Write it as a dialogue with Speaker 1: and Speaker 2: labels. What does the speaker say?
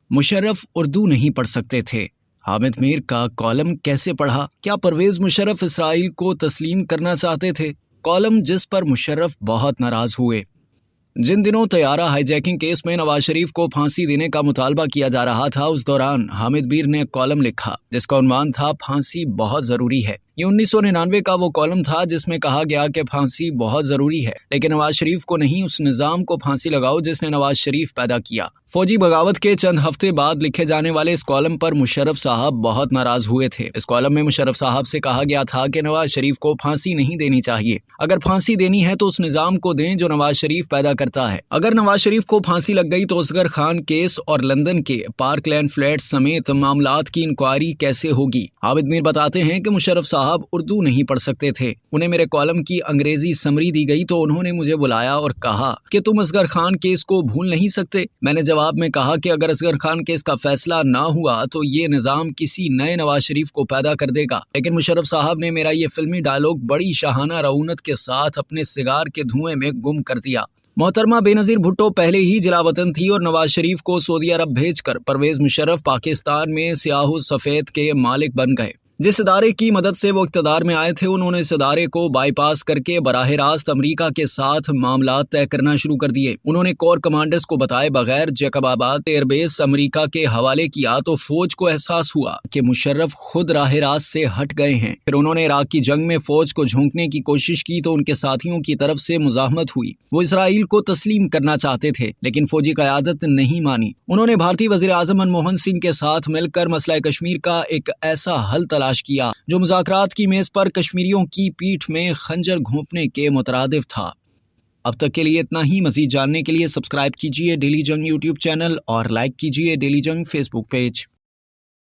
Speaker 1: मुशर्रफ उर्दू नहीं पढ़ सकते थे। हामिद मीर का कॉलम कैसे पढ़ा? क्या परवेज मुशर्रफ इसराइल को तस्लीम करना चाहते थे? कॉलम जिस पर मुशर्रफ बहुत नाराज हुए। जिन दिनों तैयारा हाईजैकिंग केस में नवाज शरीफ को फांसी देने का मुतालबा किया जा रहा था, उस दौरान हामिद मीर ने कॉलम लिखा जिसका उन्वान था फांसी बहुत जरूरी है। ये 1999 का वो कॉलम था जिसमें कहा गया कि फांसी बहुत जरूरी है, लेकिन नवाज शरीफ को नहीं, उस निजाम को फांसी लगाओ जिसने नवाज शरीफ पैदा किया। फौजी बगावत के चंद हफ्ते बाद लिखे जाने वाले इस कॉलम पर मुशर्रफ साहब बहुत नाराज हुए थे। इस कॉलम में मुशर्रफ साहब से कहा गया था कि नवाज शरीफ को फांसी नहीं देनी चाहिए। अगर फांसी देनी है तो उस निजाम को दें जो नवाज शरीफ पैदा करता है। अगर नवाज शरीफ को फांसी लग गई तो असगर खान केस और लंदन के पार्कलैंड फ्लैट समेत मामलात की इंक्वायरी कैसे होगी? हामिद मीर बताते हैं कि मुशर्रफ साहब उर्दू नहीं पढ़ सकते थे। उन्हें मेरे कॉलम की अंग्रेजी समरी दी गई तो उन्होंने मुझे बुलाया और कहा कि तुम असगर खान केस को भूल नहीं सकते। मैंने जवाब में कहा कि अगर असगर खान केस का फैसला ना हुआ तो ये निजाम किसी नए नवाज शरीफ को पैदा कर देगा। लेकिन मुशर्रफ साहब ने मेरा ये फिल्मी डायलॉग बड़ी शाहाना रऊनत के साथ अपने सिगार के धुएं में गुम कर दिया। मोहतरमा बेनजीर भुट्टो पहले ही जलावतन थी और नवाज शरीफ को सऊदी अरब भेजकर परवेज मुशर्रफ पाकिस्तान में स्याह सफेद के मालिक बन गए। जिस इदारे की मदद से वो इक़्तिदार में आए थे, उन्होंने इस इदारे को बाईपास करके बराह रास्त अमरीका के साथ मामला तय करना शुरू कर दिए। उन्होंने कोर कमांडर्स को बताए बगैर जैकबाबाद एयरबेस अमरीका के हवाले किया तो फौज को एहसास हुआ कि मुशर्रफ खुद राह रास्त से हट गए हैं। फिर उन्होंने इराक की जंग में फौज को झोंकने की कोशिश की तो उनके साथियों की तरफ से मुजाहमत हुई। वो इसराइल को तस्लीम करना चाहते थे, लेकिन फौजी क़यादत नहीं मानी। उन्होंने भारतीय वज़ीर आज़म मनमोहन सिंह के साथ मिलकर मसला कश्मीर का एक ऐसा हल तलाश किया जो मुज़ाकरात की मेज पर कश्मीरियों की पीठ में खंजर घोंपने के मुतरादिफ था। अब तक के लिए इतना ही। मज़ीद जानने के लिए सब्सक्राइब कीजिए डेली जंग यूट्यूब चैनल और लाइक कीजिए डेली जंग फेसबुक पेज।